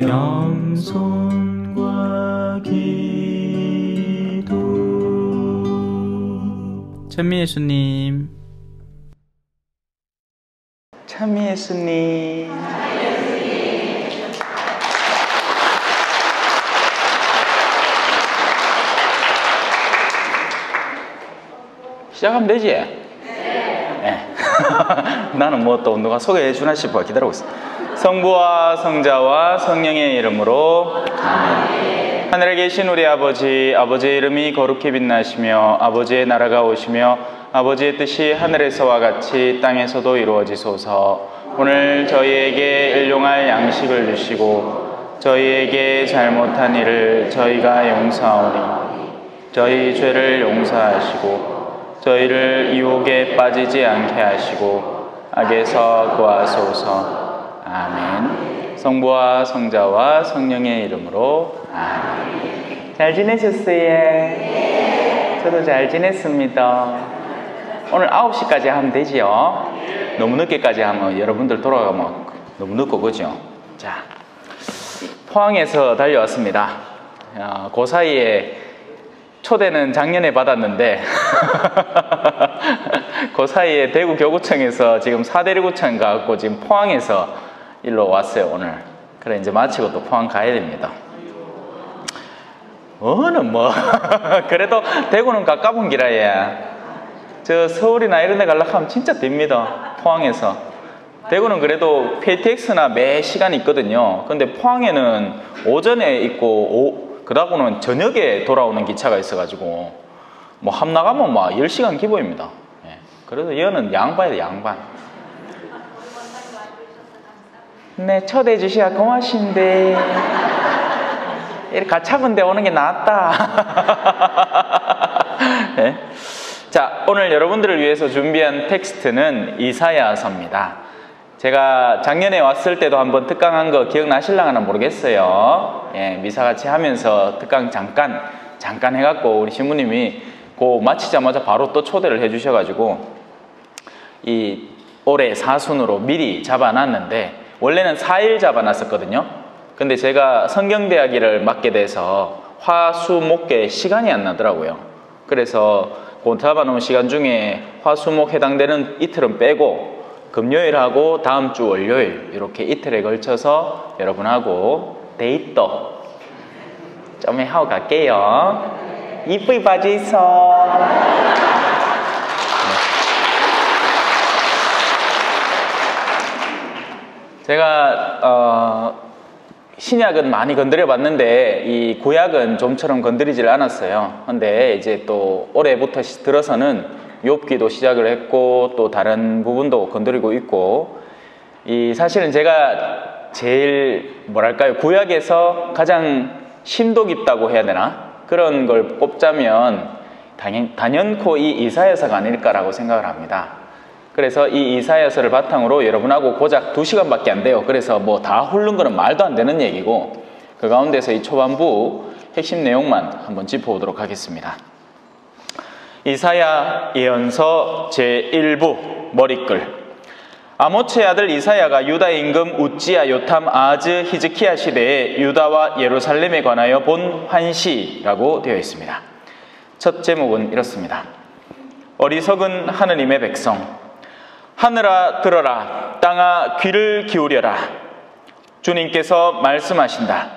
겸손과 기도. 찬미 예수님, 찬미 예수님. 시작하면 되지? 네. 나는 뭐 또 누가 소개해 주나 싶어 기다리고 있어. 성부와 성자와 성령의 이름으로 아멘. 하늘에 계신 우리 아버지, 아버지의 이름이 거룩히 빛나시며 아버지의 나라가 오시며 아버지의 뜻이 하늘에서와 같이 땅에서도 이루어지소서. 오늘 저희에게 일용할 양식을 주시고 저희에게 잘못한 일을 저희가 용서하오니 저희 죄를 용서하시고 저희를 유혹에 빠지지 않게 하시고 악에서 구하소서. 아멘. 성부와 성자와 성령의 이름으로 아멘. 잘 지내셨어요? 네. 저도 잘 지냈습니다. 오늘 9시까지 하면 되지요? 너무 늦게까지 하면 여러분들 돌아가면 너무 늦고 그죠? 자, 포항에서 달려왔습니다. 그 사이에 초대는 작년에 받았는데 그 사이에 대구 교구청에서 지금 사대리구청 가고 지금 포항에서 일로 왔어요 오늘. 그래 이제 마치고 또 포항 가야 됩니다. 어는 뭐 그래도 대구는 가까운 기라야. 저 서울이나 이런 데 가려고 하면 진짜 됩니다. 포항에서. 대구는 그래도 KTX나 매 시간 있거든요. 근데 포항에는 오전에 있고 그러고는 저녁에 돌아오는 기차가 있어가지고 뭐 함 나가면 막 10시간 기본입니다. 예. 그래서 얘는 양반이다 양반. 네, 초대해 주셔야 고마신데 이렇게 가차분 데 오는 게 낫다. 예. 자, 오늘 여러분들을 위해서 준비한 텍스트는 이사야서입니다. 제가 작년에 왔을 때도 한번 특강한 거 기억나실랑나 모르겠어요. 예, 미사같이 하면서 특강 잠깐 해갖고 우리 신부님이 그 마치자마자 바로 또 초대를 해주셔가지고 이 올해 사순으로 미리 잡아놨는데 원래는 4일 잡아놨었거든요. 근데 제가 성경대학위를 맡게 돼서 화, 수, 목계 시간이 안 나더라고요. 그래서 그 잡아놓은 시간 중에 화, 수, 목 해당되는 이틀은 빼고 금요일하고 다음 주 월요일 이렇게 이틀에 걸쳐서 여러분하고 데이트 좀 하고 갈게요. 이쁘게 봐주이소. 제가 신약은 많이 건드려 봤는데 이 구약은 좀처럼 건드리질 않았어요. 근데 이제 또 올해부터 들어서는 욥기도 시작을 했고 또 다른 부분도 건드리고 있고 이 사실은 제가 제일 뭐랄까요 구약에서 가장 심도 깊다고 해야 되나 그런 걸 꼽자면 단연코 이 이사야서가 아닐까라고 생각을 합니다. 그래서 이 이사야서를 바탕으로 여러분하고 고작 2시간밖에 안 돼요. 그래서 뭐 다 훑는 거는 말도 안 되는 얘기고 그 가운데서 이 초반부 핵심 내용만 한번 짚어보도록 하겠습니다. 이사야 예언서 제1부 머리글. 아모츠의 아들 이사야가 유다 임금 우찌야, 요탐, 아하즈, 히즈키야 시대에 유다와 예루살렘에 관하여 본 환시라고 되어 있습니다. 첫 제목은 이렇습니다. 어리석은 하느님의 백성, 하늘아 들어라, 땅아 귀를 기울여라. 주님께서 말씀하신다.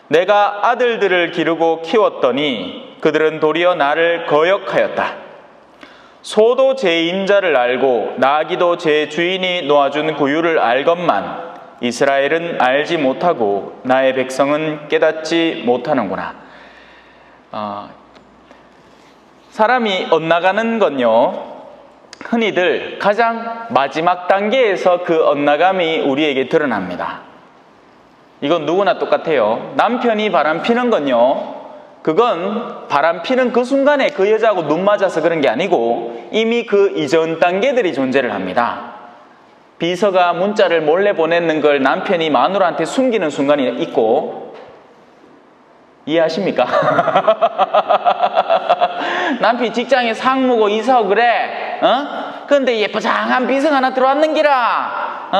내가 아들들을 기르고 키웠더니 그들은 도리어 나를 거역하였다. 소도 제 임자를 알고 나귀도 제 주인이 놓아준 구유를 알건만 이스라엘은 알지 못하고 나의 백성은 깨닫지 못하는구나. 사람이 엇나가는 건요, 흔히들 가장 마지막 단계에서 그 엇나감이 우리에게 드러납니다. 이건 누구나 똑같아요. 남편이 바람피는 건요, 그건 바람피는 그 순간에 그 여자하고 눈 맞아서 그런 게 아니고 이미 그 이전 단계들이 존재를 합니다. 비서가 문자를 몰래 보내는 걸 남편이 마누라한테 숨기는 순간이 있고, 이해하십니까? 남편이 직장에 상무고 이사하고 그래, 근데 예쁘장한 비서가 하나 들어왔는 기라,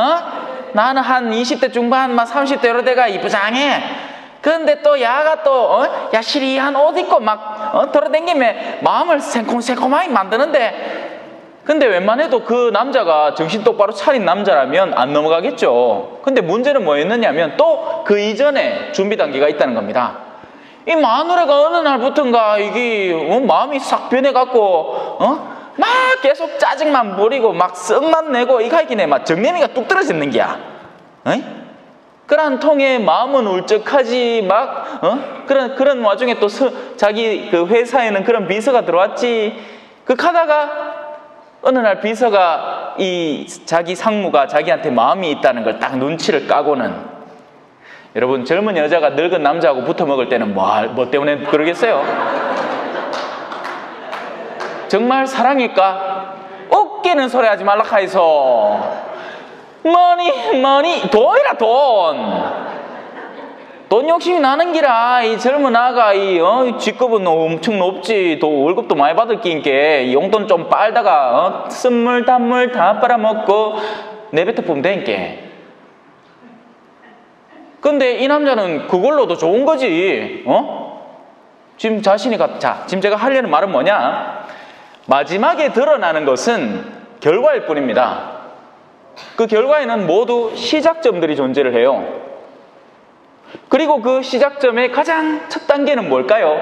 나는 한 20대 중반, 막 30대로 돼가 이쁘장해. 그런데 또 야가 또 야시리한 옷 입고 막 돌아다니면 마음을 새콤새콤하게 만드는데, 근데 웬만해도 그 남자가 정신 똑바로 차린 남자라면 안 넘어가겠죠. 근데 문제는 뭐였느냐면 또 그 이전에 준비 단계가 있다는 겁니다. 이 마누라가 어느 날부턴가 이게 마음이 싹 변해갖고 막 계속 짜증만 부리고 막 썩만 내고 이가이기네 막 정내미가 뚝 떨어지는 게야. 그런 통에 마음은 울적하지 막 그런 와중에 또 자기 그 회사에는 그런 비서가 들어왔지. 그 가다가 어느 날 비서가 이 자기 상무가 자기한테 마음이 있다는 걸 딱 눈치를 까고는, 여러분 젊은 여자가 늙은 남자하고 붙어 먹을 때는 뭐 때문에 그러겠어요? 정말 사랑일까? 웃기는 소리 하지 말라 카이소. 머니 돈이라 돈 욕심이 나는 기라. 이 젊은 아가 직급은 엄청 높지, 또 월급도 많이 받을 끼니까 용돈 좀 빨다가 쓴물 단물 다 빨아먹고 내뱉어 보면 되니까. 근데 이 남자는 그걸로도 좋은 거지. 지금 지금 제가 하려는 말은 뭐냐, 마지막에 드러나는 것은 결과일 뿐입니다. 그 결과에는 모두 시작점들이 존재를 해요. 그리고 그 시작점의 가장 첫 단계는 뭘까요?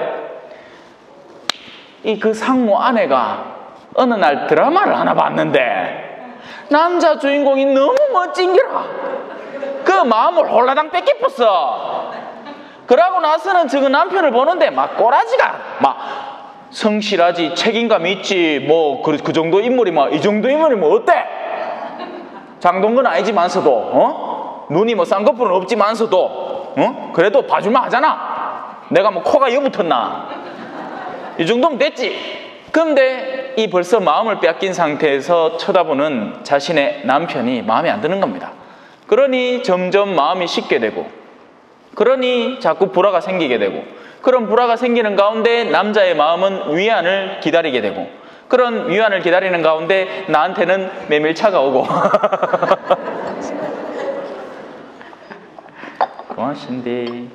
그 상무 아내가 어느 날 드라마를 하나 봤는데 남자 주인공이 너무 멋진 기라. 그 마음을 홀라당 뺏기었어. 그러고 나서는 저 남편을 보는데 막 꼬라지가 막 성실하지, 책임감 있지, 뭐 그 정도 인물이 이 정도 인물이 어때? 장동건 아니지만서도 눈이 쌍꺼풀은 없지만서도 그래도 봐줄만 하잖아. 내가 코가 여붙었나? 이 정도면 됐지. 근데 벌써 마음을 빼앗긴 상태에서 쳐다보는 자신의 남편이 마음에 안 드는 겁니다. 그러니 점점 마음이 식게 되고, 그러니 자꾸 불화가 생기게 되고, 그런 불화가 생기는 가운데 남자의 마음은 위안을 기다리게 되고, 그런 위안을 기다리는 가운데 나한테는 메밀차가 오고 고맙신디.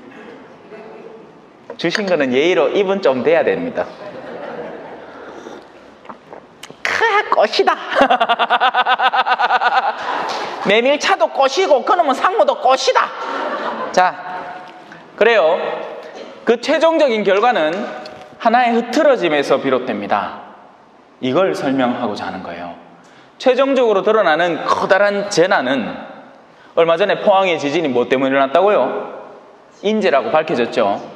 주신 거는 예의로 입은 좀 돼야 됩니다. 꽃이다. 메밀차도 꽃이고 그놈은 상무도 꽃이다. 자, 그래요. 그 최종적인 결과는 하나의 흐트러짐에서 비롯됩니다. 이걸 설명하고자 하는 거예요. 최종적으로 드러나는 커다란 재난은 얼마 전에 포항의 지진이 뭐 때문에 일어났다고요? 인재라고 밝혀졌죠.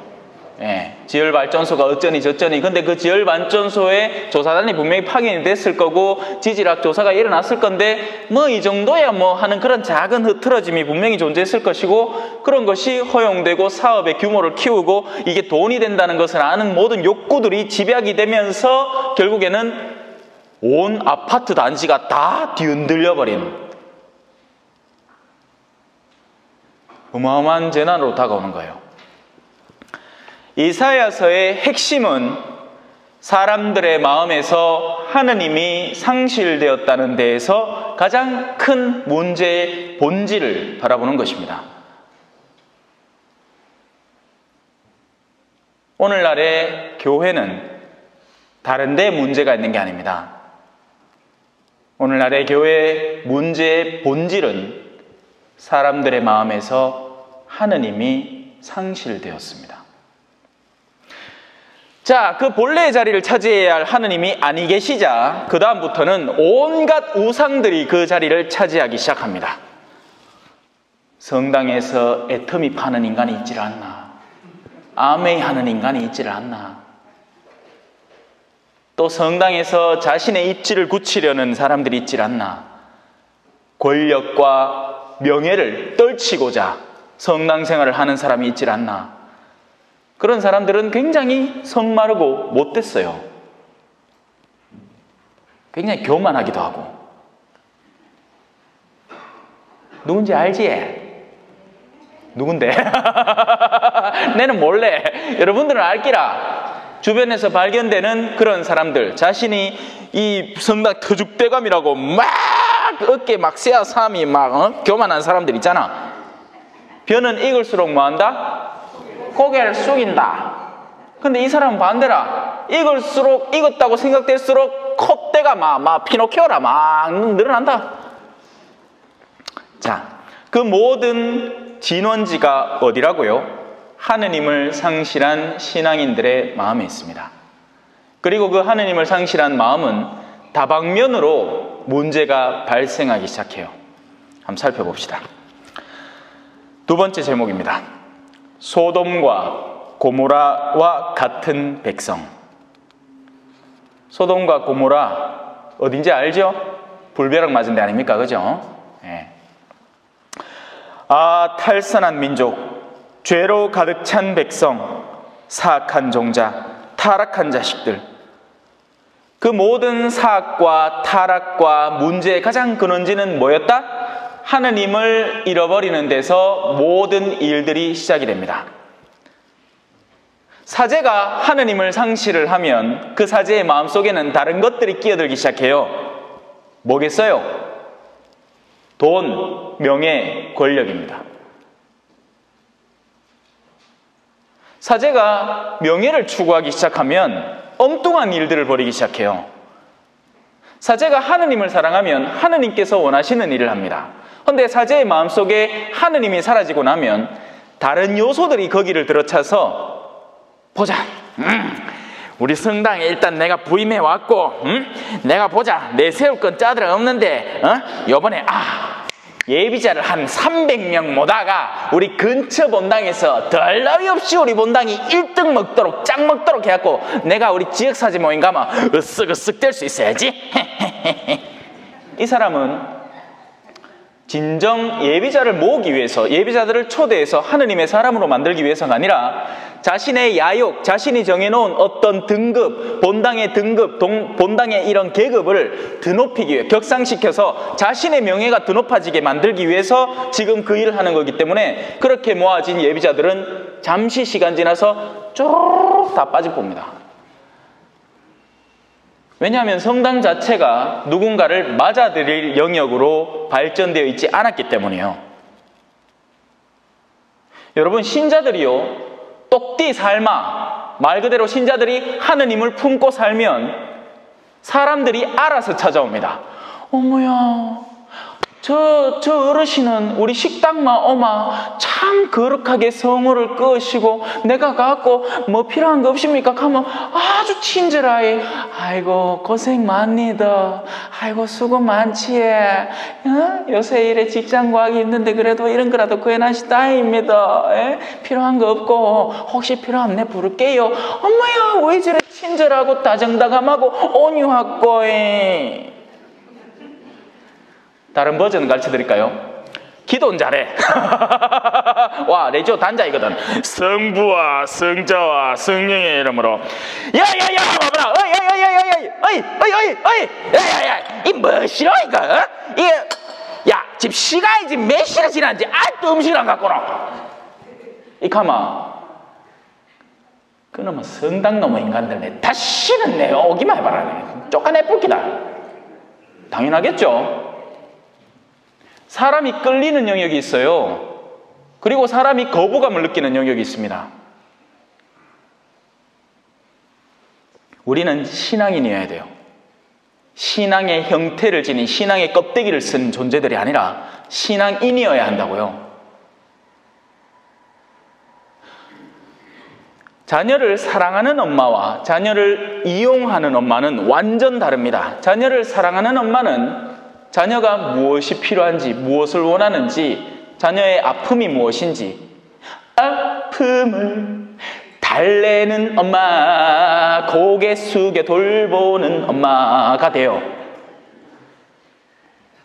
지열발전소가 어쩌니 저쩌니. 근데 그 지열발전소의 조사단이 분명히 파견이 됐을 거고 지질학 조사가 일어났을 건데 이 정도야 하는 그런 작은 흐트러짐이 분명히 존재했을 것이고, 그런 것이 허용되고 사업의 규모를 키우고 이게 돈이 된다는 것을 아는 모든 욕구들이 집약이 되면서 결국에는 온 아파트 단지가 다 뒤흔들려 버린 어마어마한 재난으로 다가오는 거예요. 이사야서의 핵심은 사람들의 마음에서 하느님이 상실되었다는 데에서 가장 큰 문제의 본질을 바라보는 것입니다. 오늘날의 교회는 다른 데 문제가 있는 게 아닙니다. 오늘날의 교회의 문제의 본질은 사람들의 마음에서 하느님이 상실되었습니다. 자, 그 본래의 자리를 차지해야 할 하느님이 아니 계시자 그 다음부터는 온갖 우상들이 그 자리를 차지하기 시작합니다. 성당에서 애터미 파는 인간이 있지를 않나, 아메이 하는 인간이 있지를 않나, 또 성당에서 자신의 입지를 굳히려는 사람들이 있지를 않나, 권력과 명예를 떨치고자 성당 생활을 하는 사람이 있지를 않나. 그런 사람들은 굉장히 성마르고 못됐어요. 굉장히 교만하기도 하고. 누군지 알지? 누군데? 내는 몰래. 여러분들은 알기라. 주변에서 발견되는 그런 사람들, 자신이 이 성당 터줏대감이라고 막 어깨 막 쇠야 삼이 막 교만한 사람들 있잖아. 벼는 익을수록 뭐한다? 고개를 숙인다. 근데 이 사람은 반대라. 익었다고 생각될수록 콧대가 막 피노키오라 막 늘어난다. 자, 그 모든 진원지가 어디라고요? 하느님을 상실한 신앙인들의 마음에 있습니다. 그리고 그 하느님을 상실한 마음은 다방면으로 문제가 발생하기 시작해요. 한번 살펴봅시다. 두 번째 제목입니다. 소돔과 고모라와 같은 백성. 소돔과 고모라 어딘지 알죠? 불벼락 맞은 데 아닙니까? 그죠? 네. 아, 탈선한 민족, 죄로 가득 찬 백성, 사악한 종자, 타락한 자식들. 그 모든 사악과 타락과 문제의 가장 근원지는 뭐였다? 하느님을 잃어버리는 데서 모든 일들이 시작이 됩니다. 사제가 하느님을 상실을 하면 그 사제의 마음속에는 다른 것들이 끼어들기 시작해요. 뭐겠어요? 돈, 명예, 권력입니다. 사제가 명예를 추구하기 시작하면 엉뚱한 일들을 벌이기 시작해요. 사제가 하느님을 사랑하면 하느님께서 원하시는 일을 합니다. 그런데 사제의 마음속에 하느님이 사라지고 나면 다른 요소들이 거기를 들어차서 보자. 우리 성당에 일단 내가 부임해 왔고, 내가 보자. 내세울 건 짜들 없는데, 요번에 예비자를 한 300명 모다가 우리 근처 본당에서 덜 나위 없이 우리 본당이 1등 먹도록 짱 먹도록 해갖고 내가 우리 지역사제 모임 가면 으쓱으쓱 될 수 있어야지. 이 사람은 진정 예비자를 모으기 위해서, 예비자들을 초대해서 하느님의 사람으로 만들기 위해서가 아니라 자신의 야욕, 자신이 정해놓은 어떤 등급, 본당의 등급, 본당의 이런 계급을 드높이기 위해, 격상시켜서 자신의 명예가 드높아지게 만들기 위해서 지금 그 일을 하는 거기 때문에 그렇게 모아진 예비자들은 잠시 시간 지나서 쪼르륵 다 빠질 겁니다. 왜냐하면 성당 자체가 누군가를 맞아들일 영역으로 발전되어 있지 않았기 때문이에요. 여러분, 신자들이요, 똑띠 삶아, 말 그대로 신자들이 하느님을 품고 살면 사람들이 알아서 찾아옵니다. 어머야, 저 어르신은 우리 식당만 오마 참 거룩하게 성호를 끄시고 내가 갖고 뭐 필요한 거 없습니까? 하면 아주 친절하게 아이고 고생 많니다. 아이고 수고 많지. 요새 이래 직장 구하기 힘든데 그래도 이런 거라도 구해놔시 다행입니다. 필요한 거 없고 혹시 필요하면 내 부를게요. 어머야 왜 저래 친절하고 다정다감하고 온유하고. 다른 버전 가르쳐 드릴까요? 기도는 잘해. 와, 레지오 단자이거든. 성부와 성자와 성령의 이름으로. 야야야, 봐봐라. 야야야, 이 뭐시러 이거? 이게 야, 지금 시간이 지금 몇 시가 지났는지 아직도 음식을 안 갖고 나. 이 가마. 그놈은 성당 놈의 인간들 내 다시는 내 오기만 해봐라. 쫓아내 뿔기다. 당연하겠죠. 사람이 끌리는 영역이 있어요. 그리고 사람이 거부감을 느끼는 영역이 있습니다. 우리는 신앙인이어야 돼요. 신앙의 형태를 지닌 신앙의 껍데기를 쓴 존재들이 아니라 신앙인이어야 한다고요. 자녀를 사랑하는 엄마와 자녀를 이용하는 엄마는 완전 다릅니다. 자녀를 사랑하는 엄마는 자녀가 무엇이 필요한지, 무엇을 원하는지, 자녀의 아픔이 무엇인지, 아픔을 달래는 엄마, 고개 숙여 돌보는 엄마가 돼요.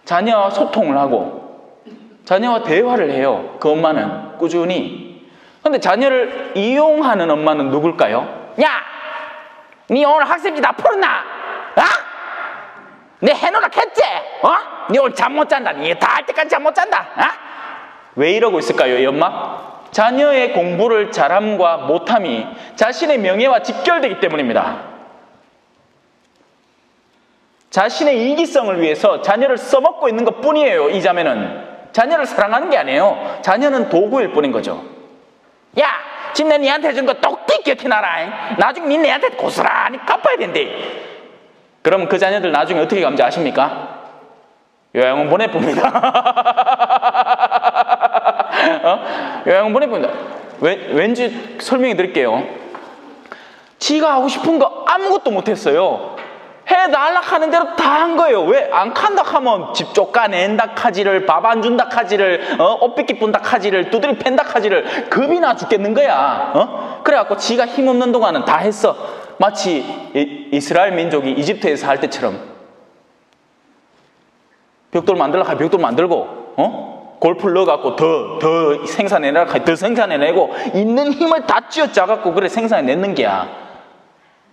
자녀와 소통을 하고 자녀와 대화를 해요. 그 엄마는 꾸준히. 그런데 자녀를 이용하는 엄마는 누굴까요? 야! 니 오늘 학습지 다 풀었나? 내 해놓으라 했지? 니 오늘 잠 못 잔다. 니 다 할 때까지 잠 못 잔다. 왜 이러고 있을까요, 이 엄마? 자녀의 공부를 잘함과 못함이 자신의 명예와 직결되기 때문입니다. 자신의 이기성을 위해서 자녀를 써먹고 있는 것 뿐이에요. 이 자매는 자녀를 사랑하는 게 아니에요. 자녀는 도구일 뿐인 거죠. 야, 지금 내 니한테 준 거 똑띠 껴티나라. 나중에 니 내한테 고스란히 갚아야 된대. 그럼 그 자녀들 나중에 어떻게 감지 아십니까? 요양원 보내봅니다. 요양원 보내봅니다. 왠지 설명해 드릴게요. 지가 하고 싶은 거 아무것도 못했어요. 해달라 하는 대로 다 한 거예요. 왜? 안 칸다 하면 집 쫓아낸다 카지를, 밥 안 준다 카지를, 옷 뺏기 뿐다 카지를, 두드리 팬다 카지를, 겁이 나 죽겠는 거야. 그래갖고 지가 힘없는 동안은 다 했어. 마치 이스라엘 민족이 이집트에서 할 때처럼 벽돌 만들려고 하면 벽돌 만들고, 골프를 넣어갖고 더 생산해내라 하면 더 생산해내고, 있는 힘을 다 쥐어짜갖고 그래 생산해내는 게야.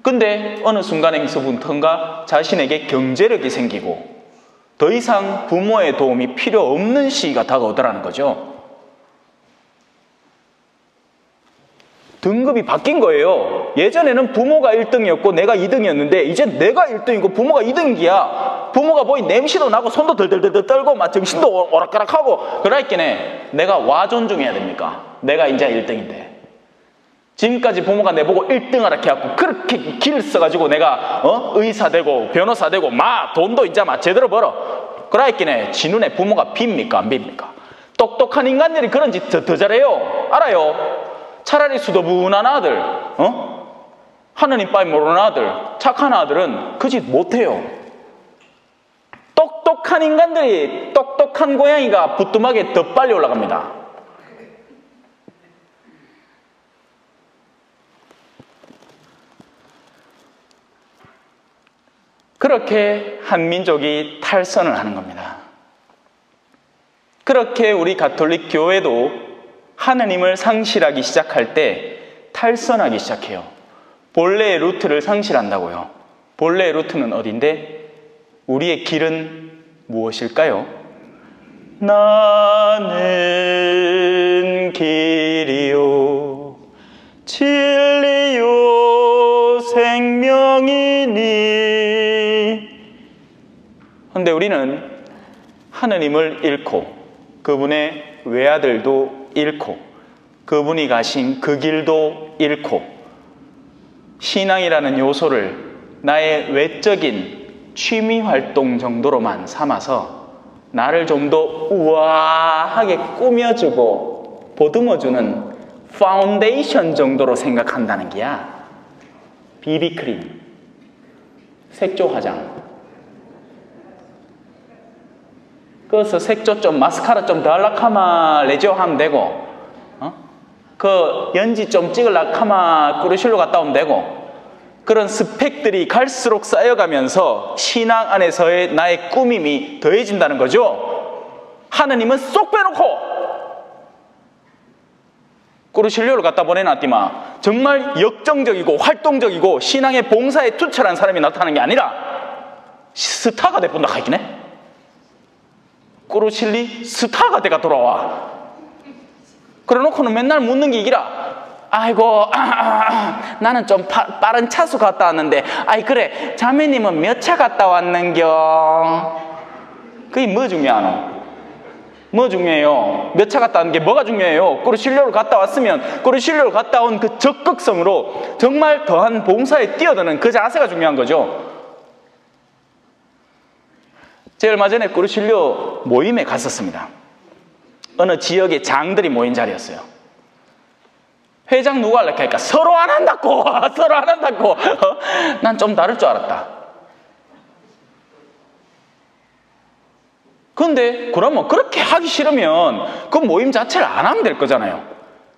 근데 어느 순간에서부터인가 자신에게 경제력이 생기고 더 이상 부모의 도움이 필요 없는 시기가 다가오더라는 거죠. 등급이 바뀐 거예요. 예전에는 부모가 1등이었고 내가 2등이었는데 이제 내가 1등이고 부모가 2등이야. 부모가 보이 냄새도 나고 손도 덜덜덜 떨고 막 정신도 오락가락하고 그러니까 내가 와 존중해야 됩니까? 내가 이제 1등인데. 지금까지 부모가 내보고 1등하라 해갖고 그렇게 길을 써가지고 내가 의사 되고 변호사 되고 돈도 이제 제대로 벌어. 그러니까 지 눈에 부모가 빕니까 안 빕니까? 똑똑한 인간들이 그런 짓 더 잘해요. 알아요? 차라리 수더분한 아들, 하느님 빠이 모르는 아들, 착한 아들은 그 짓 못해요. 똑똑한 인간들이 똑똑한 고양이가 부뚜막에 더 빨리 올라갑니다. 그렇게 한 민족이 탈선을 하는 겁니다. 그렇게 우리 가톨릭 교회도 하느님을 상실하기 시작할 때 탈선하기 시작해요. 본래의 루트를 상실한다고요. 본래의 루트는 어딘데? 우리의 길은 무엇일까요? 나는 길이요 진리요 생명이니. 그런데 우리는 하느님을 잃고 그분의 외아들도 잃고 그분이 가신 그 길도 잃고 신앙이라는 요소를 나의 외적인 취미활동 정도로만 삼아서 나를 좀 더 우아하게 꾸며주고 보듬어주는 파운데이션 정도로 생각한다는 게야. 비비크림, 색조 화장, 그래서 색조 좀 마스카라 좀 더 하려고 하면 레지오 하면 되고, 그 연지 좀 찍으려고 하면 꾸르실로 갔다 오면 되고, 그런 스펙들이 갈수록 쌓여가면서 신앙 안에서의 나의 꾸밈이 더해진다는 거죠. 하느님은 쏙 빼놓고 꾸르실료를 갖다 보내놨디만 정말 역정적이고 활동적이고 신앙의 봉사에 투철한 사람이 나타나는 게 아니라 스타가 돼본다 하긴 해. 꾸르실리 스타가 돼가 돌아와. 그래놓고는 맨날 묻는 게 이기라. 아이고 나는 좀 빠른 차수 갔다 왔는데, 아이 그래 자매님은 몇 차 갔다 왔는겨? 그게 뭐 중요하노? 뭐 중요해요? 몇 차 갔다 왔는 게 뭐가 중요해요? 꾸르실료를 갔다 왔으면 꾸르실료를 갔다 온 그 적극성으로 정말 더한 봉사에 뛰어드는 그 자세가 중요한 거죠. 제가 얼마 전에 꾸르실료 모임에 갔었습니다. 어느 지역의 장들이 모인 자리였어요. 회장 누가 하려고 하니까 서로 안 한다고 서로 안 한다고. 난 좀 다를 줄 알았다. 근데 그러면 그렇게 하기 싫으면 그 모임 자체를 안 하면 될 거잖아요.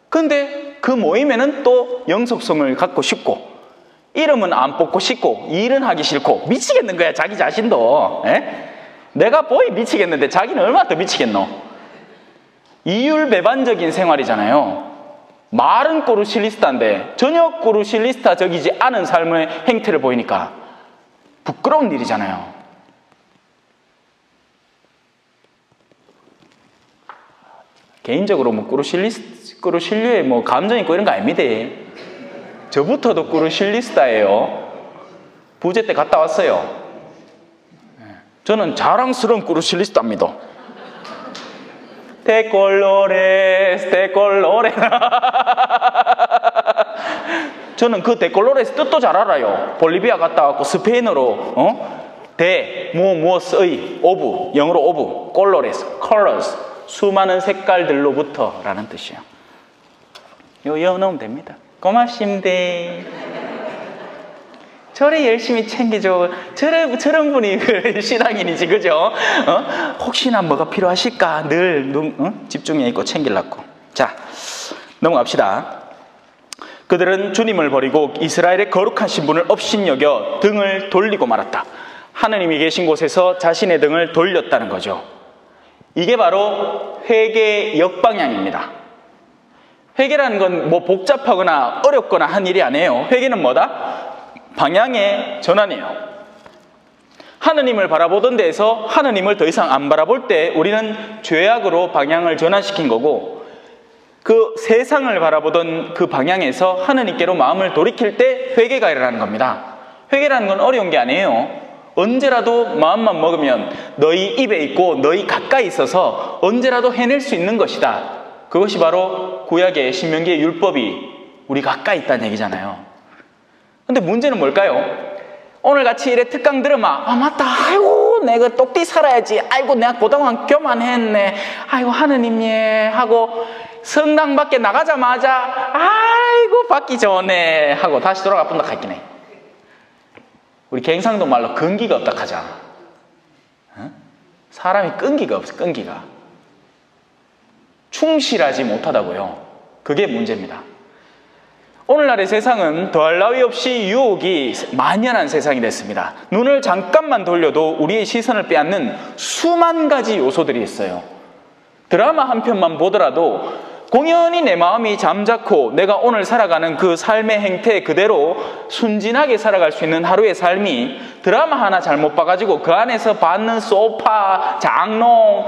근데 그 모임에는 또 영속성을 갖고 싶고 이름은 안 뽑고 싶고 일은 하기 싫고 미치겠는 거야 자기 자신도. 에? 내가 보이 미치겠는데 자기는 얼마나 더 미치겠노. 이율배반적인 생활이잖아요. 말은 꾸르실리스타인데 전혀 꾸르실리스타적이지 않은 삶의 행태를 보이니까 부끄러운 일이잖아요. 개인적으로 뭐 꾸르실리에 뭐 감정 있고 이런 거 아닙니다. 저부터도 꾸르실리스타예요. 부제 때 갔다 왔어요. 저는 자랑스러운 꾸르실리스타입니다. 데콜로레스 데콜로레. 저는 그 데콜로레스 뜻도 잘 알아요. 볼리비아 갔다 왔고 스페인어로 무엇의 오브, 영어로 오브, 콜로레스, 컬러스, 수많은 색깔들로부터 라는 뜻이에요. 요 외워놓으면 됩니다. 고맙습니다. 저를 열심히 챙겨줘. 저런 분이 그 신앙인이지, 그죠? 혹시나 뭐가 필요하실까 늘 집중해 있고 챙기려고. 자, 넘어갑시다. 그들은 주님을 버리고 이스라엘의 거룩한 신분을 업신여겨 등을 돌리고 말았다. 하느님이 계신 곳에서 자신의 등을 돌렸다는 거죠. 이게 바로 회개의 역방향입니다. 회개라는 건 뭐 복잡하거나 어렵거나 한 일이 아니에요. 회개는 뭐다? 방향의 전환이에요. 하느님을 바라보던 데에서 하느님을 더 이상 안 바라볼 때 우리는 죄악으로 방향을 전환시킨 거고, 그 세상을 바라보던 그 방향에서 하느님께로 마음을 돌이킬 때 회개가 일어나는 겁니다. 회개라는 건 어려운 게 아니에요. 언제라도 마음만 먹으면 너희 입에 있고 너희 가까이 있어서 언제라도 해낼 수 있는 것이다. 그것이 바로 구약의 신명기의 율법이 우리 가까이 있다는 얘기잖아요. 근데 문제는 뭘까요? 오늘같이 이래 특강 들으면 맞다, 아이고 내가 똑띠 살아야지, 아이고 내가 고등학교만 했네, 아이고 하느님이 하고 성당 밖에 나가자마자 아이고 받기 전에 하고 다시 돌아가 본다 했긴 해. 우리 갱상도 말로 끈기가 없다 하잖아. 사람이 끈기가 없어. 끈기가 충실하지 못하다고요. 그게 문제입니다. 오늘날의 세상은 더할 나위 없이 유혹이 만연한 세상이 됐습니다. 눈을 잠깐만 돌려도 우리의 시선을 빼앗는 수만 가지 요소들이 있어요. 드라마 한 편만 보더라도 공연히 내 마음이 잠자코 내가 오늘 살아가는 그 삶의 행태 그대로 순진하게 살아갈 수 있는 하루의 삶이 드라마 하나 잘못 봐가지고 그 안에서 받는 소파, 장롱,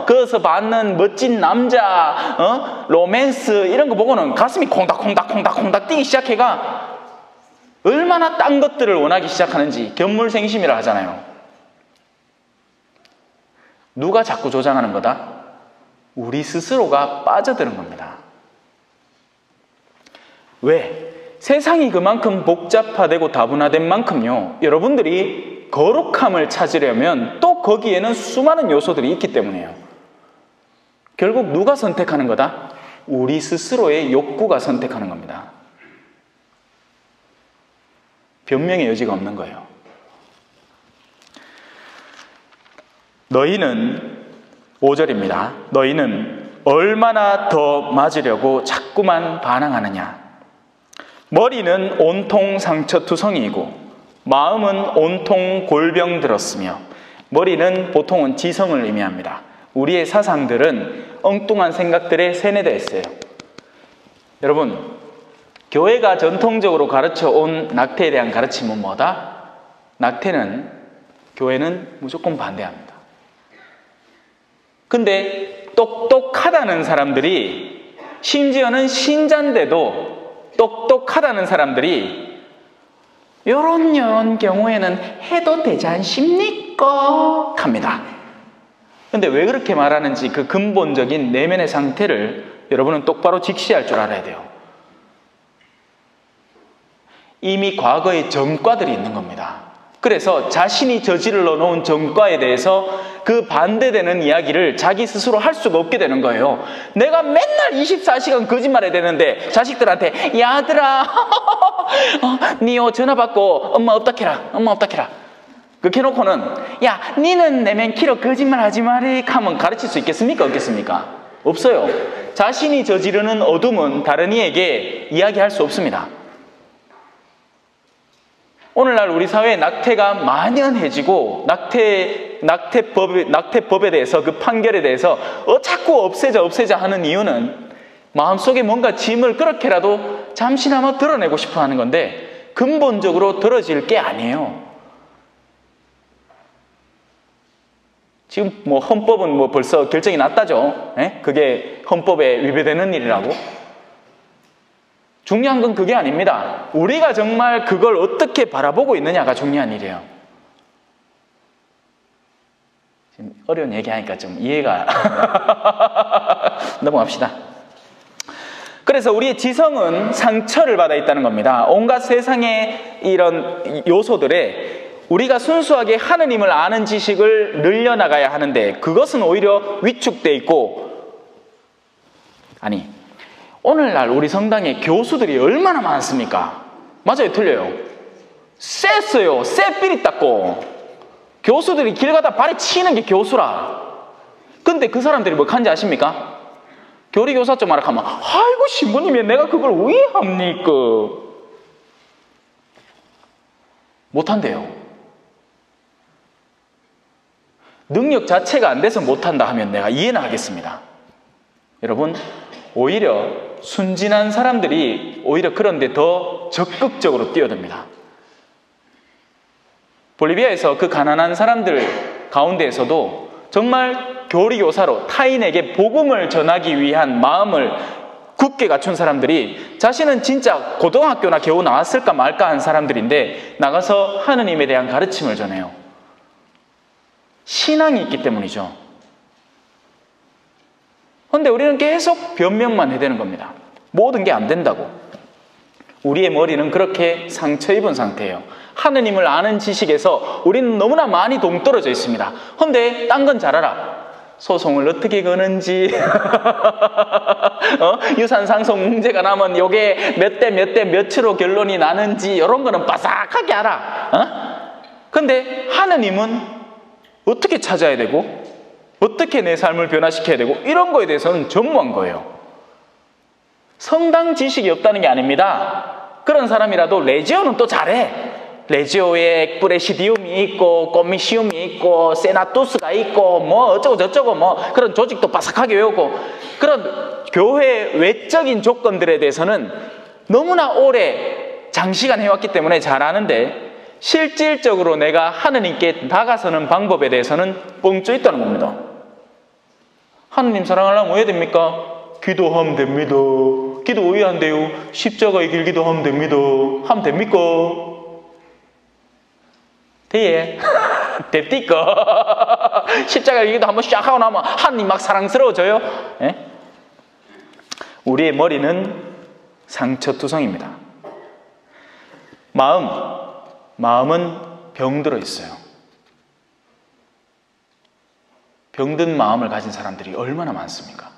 거기서 받는 멋진 남자, 로맨스 이런 거 보고는 가슴이 콩닥콩닥 뛰기 시작해가 얼마나 딴 것들을 원하기 시작하는지 견물생심이라 하잖아요. 누가 자꾸 조장하는 거다? 우리 스스로가 빠져드는 겁니다. 왜? 세상이 그만큼 복잡화되고 다분화된 만큼요, 여러분들이 거룩함을 찾으려면 또 거기에는 수많은 요소들이 있기 때문이에요. 결국 누가 선택하는 거다? 우리 스스로의 욕구가 선택하는 겁니다. 변명의 여지가 없는 거예요. 너희는 5절입니다. 너희는 얼마나 더 맞으려고 자꾸만 반항하느냐. 머리는 온통 상처투성이이고 마음은 온통 골병 들었으며. 머리는 보통은 지성을 의미합니다. 우리의 사상들은 엉뚱한 생각들에 세뇌되어 있어요. 여러분, 교회가 전통적으로 가르쳐온 낙태에 대한 가르침은 뭐다? 낙태는 교회는 무조건 반대합니다. 근데 똑똑하다는 사람들이, 심지어는 신자인데도 똑똑하다는 사람들이 요런 경우에는 해도 되지 않습니까? 합니다. 근데 왜 그렇게 말하는지 그 근본적인 내면의 상태를 여러분은 똑바로 직시할 줄 알아야 돼요. 이미 과거의 전과들이 있는 겁니다. 그래서 자신이 저질러 놓은 전과에 대해서 그 반대되는 이야기를 자기 스스로 할 수가 없게 되는 거예요. 내가 맨날 24시간 거짓말해야 되는데 자식들한테 야들아 니요 전화 받고 엄마 업다해라 엄마 업다해라 그렇게 해놓고는 야 니는 내면 키로 거짓말 하지 마리 하면 가르칠 수 있겠습니까? 없겠습니까? 없어요. 자신이 저지르는 어둠은 다른 이에게 이야기할 수 없습니다. 오늘날 우리 사회에 낙태가 만연해지고 낙태법에 대해서 그 판결에 대해서 자꾸 없애자 하는 이유는 마음속에 뭔가 짐을 그렇게라도 잠시나마 드러내고 싶어 하는 건데 근본적으로 들어질 게 아니에요. 지금 뭐 헌법은 뭐 벌써 결정이 났다죠. 그게 헌법에 위배되는 일이라고. 중요한 건 그게 아닙니다. 우리가 정말 그걸 어떻게 바라보고 있느냐가 중요한 일이에요. 지금 어려운 얘기하니까 좀 이해가 넘어갑시다. 그래서 우리의 지성은 상처를 받아 있다는 겁니다. 온갖 세상의 이런 요소들에 우리가 순수하게 하느님을 아는 지식을 늘려나가야 하는데 그것은 오히려 위축되어 있고, 아니, 오늘날 우리 성당에 교수들이 얼마나 많습니까? 맞아요, 틀려요? 쎄어요. 쎄삐리 닦고 교수들이 길 가다 발에 치는 게 교수라. 근데 그 사람들이 뭐 하는지 아십니까? 교리교사 좀 하라 하면 아이고 신부님이 내가 그걸 왜 합니까? 못한대요. 능력 자체가 안 돼서 못한다 하면 내가 이해는 하겠습니다. 여러분, 오히려 순진한 사람들이 오히려 그런데 더 적극적으로 뛰어듭니다. 볼리비아에서 그 가난한 사람들 가운데에서도 정말 교리교사로 타인에게 복음을 전하기 위한 마음을 굳게 갖춘 사람들이, 자신은 진짜 고등학교나 겨우 나왔을까 말까 한 사람들인데 나가서 하느님에 대한 가르침을 전해요. 신앙이 있기 때문이죠. 그런데 우리는 계속 변명만 해대는 겁니다. 모든 게 안 된다고. 우리의 머리는 그렇게 상처 입은 상태예요. 하느님을 아는 지식에서 우리는 너무나 많이 동떨어져 있습니다. 그런데 딴 건 잘 알아. 소송을 어떻게 거는지 유산 상속 문제가 나면 요게 몇 대 몇 대 몇으로 결론이 나는지 이런 거는 빠삭하게 알아. 근데 하느님은 어떻게 찾아야 되고 어떻게 내 삶을 변화시켜야 되고 이런 거에 대해서는 전무한 거예요. 성당 지식이 없다는 게 아닙니다. 그런 사람이라도 레지오는 또 잘해. 레지오에 프레시디움이 있고 코미시움이 있고 세나투스가 있고 뭐 어쩌고 저쩌고 뭐 그런 조직도 바삭하게 외우고, 그런 교회 외적인 조건들에 대해서는 너무나 오래 장시간 해왔기 때문에 잘 아는데, 실질적으로 내가 하느님께 다가서는 방법에 대해서는 뻥져 있다는 겁니다. 하느님 사랑하려면 뭐 해야 됩니까? 기도하면 됩니다. 기도 왜 안 돼요? 십자가의 길 기도하면 됩니다. 하면 됩니까? 돼. 됩니까? 십자가의 길 기도 한번 쫙 하고 나면 하느님 막 사랑스러워져요? 예? 우리의 머리는 상처투성입니다. 마음은 병들어 있어요. 병든 마음을 가진 사람들이 얼마나 많습니까?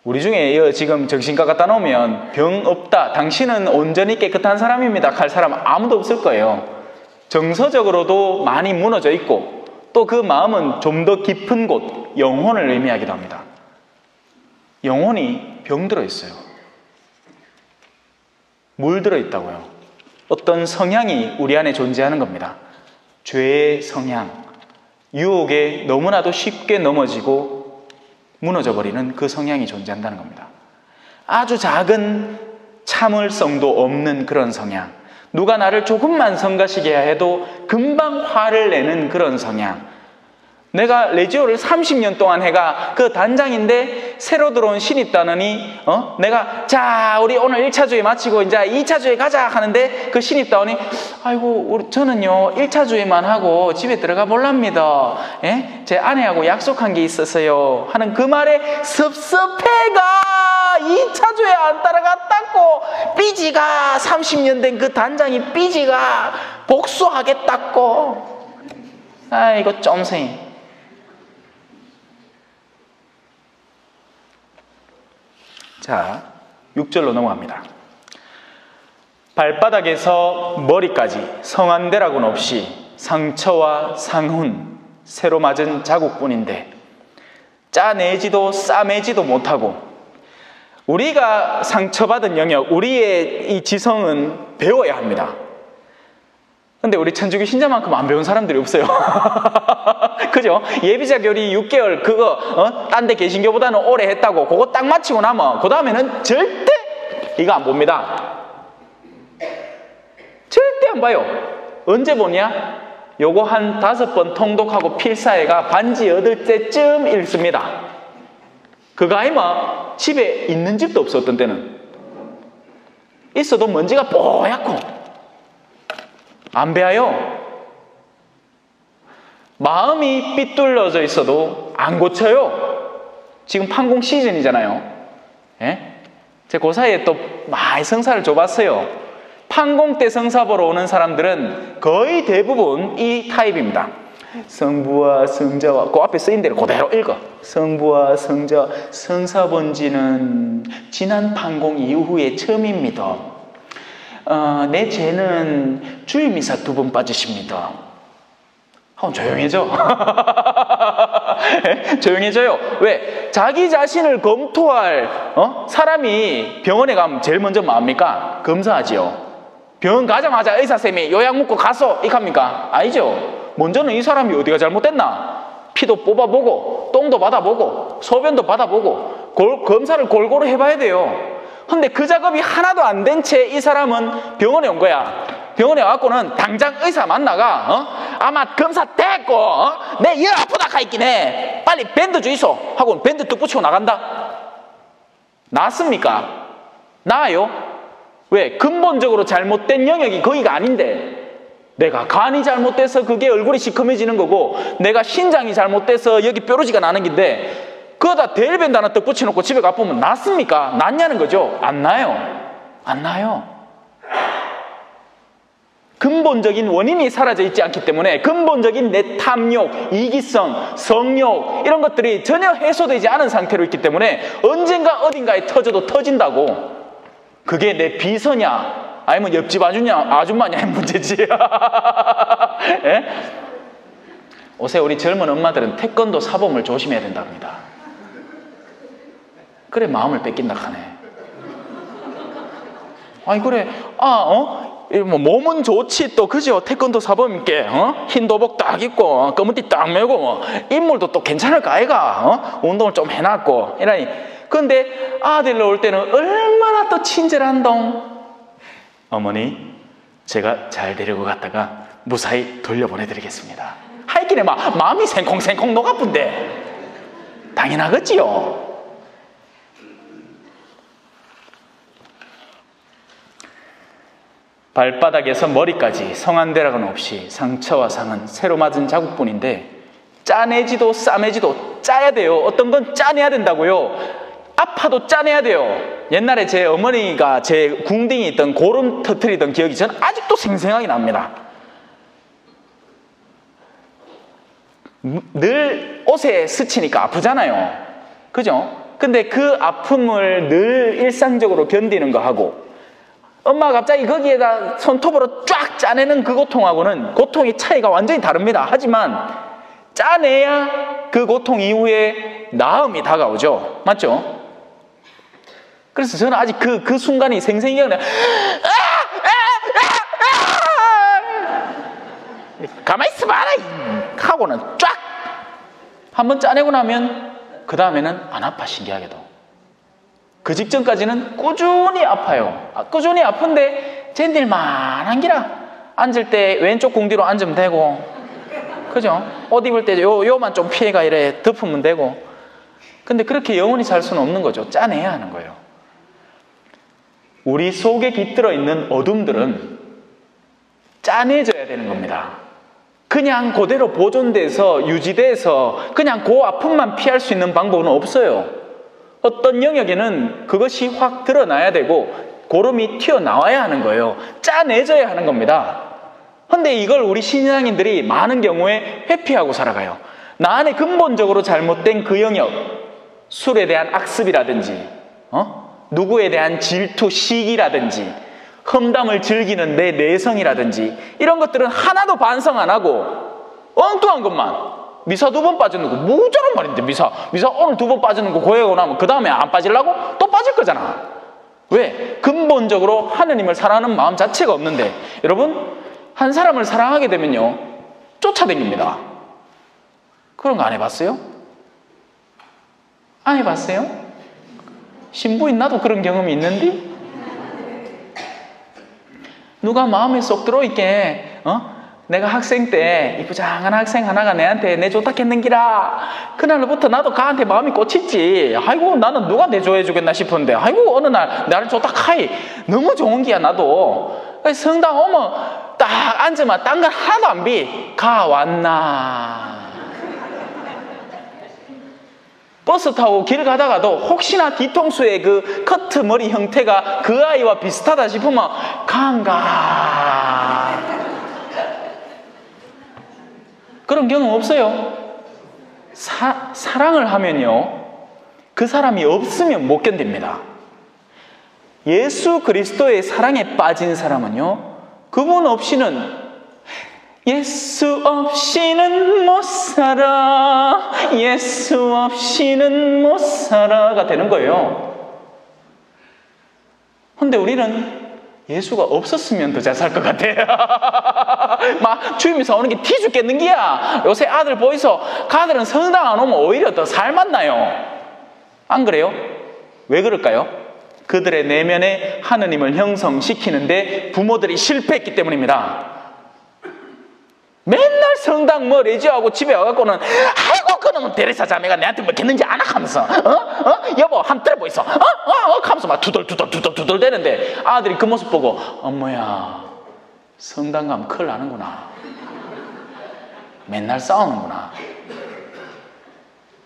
우리 중에 지금 정신과 갖다 놓으면 병 없다, 당신은 온전히 깨끗한 사람입니다 할 사람 아무도 없을 거예요. 정서적으로도 많이 무너져 있고, 또 그 마음은 좀 더 깊은 곳, 영혼을 의미하기도 합니다. 영혼이 병들어 있어요. 물들어 있다고요. 어떤 성향이 우리 안에 존재하는 겁니다. 죄의 성향, 유혹에 너무나도 쉽게 넘어지고 무너져 버리는 그 성향이 존재한다는 겁니다. 아주 작은 참을성도 없는 그런 성향, 누가 나를 조금만 성가시게 해도 금방 화를 내는 그런 성향. 내가 레지오를 30년 동안 해가 그 단장인데 새로 들어온 신입단원이 내가 자 우리 오늘 1차주에 마치고 이제 2차주에 가자 하는데 그 신입단원이 아이고 저는요 1차주에만 하고 집에 들어가 볼랍니다. 예? 제 아내하고 약속한 게 있어서요 하는 그 말에 섭섭해가 2차주에 안 따라갔다고, 삐지가 30년 된 그 단장이 삐지가 복수하겠다고. 아이고 쫌생이. 자, 6절로 넘어갑니다. 발바닥에서 머리까지 성한데라고는 없이 상처와 상훈, 새로 맞은 자국뿐인데 짜내지도 싸매지도 못하고, 우리가 상처받은 영역, 우리의 이 지성은 배워야 합니다. 근데 우리 천주교 신자만큼 안 배운 사람들이 없어요. 그죠? 예비자 교리 6개월 그거 딴 데 개신교보다는 오래 했다고 그거 딱 마치고 나면 그 다음에는 절대 이거 안 봅니다. 절대 안 봐요. 언제 보냐? 요거 한 5번 통독하고 필사회가 반지 8째쯤 읽습니다. 그거 아니면 집에 있는 집도 없어. 어떤 때는 있어도 먼지가 뽀얗고 안 배워요. 마음이 삐뚤어져 있어도 안 고쳐요. 지금 판공 시즌이잖아요. 예? 제가 그 사이에 또 많이 성사를 줘봤어요. 판공 때 성사 보러 오는 사람들은 거의 대부분 이 타입입니다. 성부와 성자와 그 앞에 쓰인 대로 그대로 읽어. 성부와 성자 성사 본 지는 지난 판공 이후에 처음입니다. 내 죄는 주일미사 2번 빠지십니다. 조용해져. 조용해져요. 왜? 자기 자신을 검토할 사람이 병원에 가면 제일 먼저 뭐 합니까? 검사하지요. 병원 가자마자 의사쌤이 요약 묻고 가서 이렇게 합니까? 아니죠. 먼저는 이 사람이 어디가 잘못됐나? 피도 뽑아보고 똥도 받아보고 소변도 받아보고 검사를 골고루 해봐야 돼요. 근데 그 작업이 하나도 안 된 채 이 사람은 병원에 온 거야. 병원에 와갖고는 당장 의사 만나가 아마 검사 됐고 내 열 아프다 카있긴 해. 빨리 밴드 주이소 하고 밴드 뚝 붙이고 나간다. 낫습니까? 나아요? 왜? 근본적으로 잘못된 영역이 거기가 아닌데, 내가 간이 잘못돼서 그게 얼굴이 시커매지는 거고 내가 신장이 잘못돼서 여기 뾰루지가 나는 긴데 그거다 데일밴드 하나 떡 붙여놓고 집에 가보면 낫습니까? 낫냐는 거죠. 안 나요. 안 나요. 근본적인 원인이 사라져 있지 않기 때문에 근본적인 내 탐욕, 이기성, 성욕 이런 것들이 전혀 해소되지 않은 상태로 있기 때문에 언젠가 어딘가에 터져도 터진다고. 그게 내 비서냐 아니면 옆집 아줌마냐의 문제지. 예? 요새 우리 젊은 엄마들은 태권도 사범을 조심해야 된다고 합니다. 그래 마음을 뺏긴다 하네. 아니 그래 뭐 몸은 좋지 또 그죠? 태권도 사범님께 흰 도복 딱 입고 검은 띠 딱 메고 인물도 또 괜찮을까 아이가? 운동을 좀 해놨고 이러니. 근데 아들로 올 때는 얼마나 또 친절한동. 어머니 제가 잘 데리고 갔다가 무사히 돌려보내드리겠습니다. 하이길에 마음이 생콩생콩 녹아쁜데 당연하겠지요. 발바닥에서 머리까지 성한대락은 없이 상처와 상은 새로 맞은 자국뿐인데 짜내지도 싸매지도 짜야 돼요. 어떤 건 짜내야 된다고요. 아파도 짜내야 돼요. 옛날에 제 어머니가 제 궁딩이 있던 고름 터트리던 기억이 저는 아직도 생생하게 납니다. 늘 옷에 스치니까 아프잖아요. 그죠? 근데 그 아픔을 늘 일상적으로 견디는 거 하고 엄마가 갑자기 거기에다 손톱으로 쫙 짜내는 그 고통하고는 고통의 차이가 완전히 다릅니다. 하지만 짜내야 그 고통 이후에 나음이 다가오죠. 맞죠? 그래서 저는 아직 그 순간이 생생히 기억나요. 가만히 있어봐라 하고는 쫙 한번 짜내고 나면 그 다음에는 안 아파. 신기하게도 그 직전까지는 꾸준히 아파요. 꾸준히 아픈데 젠딜만한 기라. 앉을 때 왼쪽 궁뒤로 앉으면 되고 그죠? 옷 입을 때 요만 좀 피해가 이래 덮으면 되고. 근데 그렇게 영원히 살 수는 없는 거죠. 짜내야 하는 거예요. 우리 속에 깃들어 있는 어둠들은 짜내져야 되는 겁니다. 그냥 그대로 보존돼서 유지돼서 그냥 그 아픔만 피할 수 있는 방법은 없어요. 어떤 영역에는 그것이 확 드러나야 되고 고름이 튀어나와야 하는 거예요. 짜내져야 하는 겁니다. 근데 이걸 우리 신앙인들이 많은 경우에 회피하고 살아가요. 나 안에 근본적으로 잘못된 그 영역, 술에 대한 악습이라든지 누구에 대한 질투, 시기라든지 험담을 즐기는 내 내성이라든지 이런 것들은 하나도 반성 안 하고 엉뚱한 것만 미사 2번 빠지는 거 무저런 말인데 미사 오늘 2번 빠지는 거 고해고 나면 그 다음에 안 빠지려고? 또 빠질 거잖아. 왜? 근본적으로 하느님을 사랑하는 마음 자체가 없는데 여러분 한 사람을 사랑하게 되면요 쫓아다닙니다. 그런 거 안 해봤어요? 안 해봤어요? 신부인 나도 그런 경험이 있는데 누가 마음에 쏙 들어있게 내가 학생 때 이쁘장한 학생 하나가 내한테 내 좋다 했는기라 그날부터 나도 가한테 마음이 꽂혔지. 아이고 나는 누가 내 좋아해 주겠나 싶었는데 아이고 어느 날 나를 좋다 카이 너무 좋은 기야. 나도 성당 오면 딱 앉으면 딴 건 하나도 안 비. 가 왔나 버스 타고 길 가다가도 혹시나 뒤통수의 그 커트 머리 형태가 그 아이와 비슷하다 싶으면 간가. 그런 경험 없어요? 사랑을 하면요, 그 사람이 없으면 못 견딥니다. 예수 그리스도의 사랑에 빠진 사람은요, 그분 없이는 예수 없이는 못 살아, 예수 없이는 못 살아가 되는 거예요. 근데 우리는 예수가 없었으면 더 잘 살 것 같아요. 막 주임에서 오는 게 티 죽겠는 기야. 요새 아들 보이소? 가들은 성당 안 오면 오히려 더 살맛나요. 안 그래요? 왜 그럴까요? 그들의 내면에 하느님을 형성시키는데 부모들이 실패했기 때문입니다. 맨날 성당 뭐 레지하고 집에 와갖고는 아이고 그놈은 데레사 자매가 내한테 뭐 했는지 아나 하면서 여보 한번 들어보이소 하면서 막 두덜 대는데 아들이 그 모습 보고 엄마야 성당 가면 큰일 나는구나, 맨날 싸우는구나,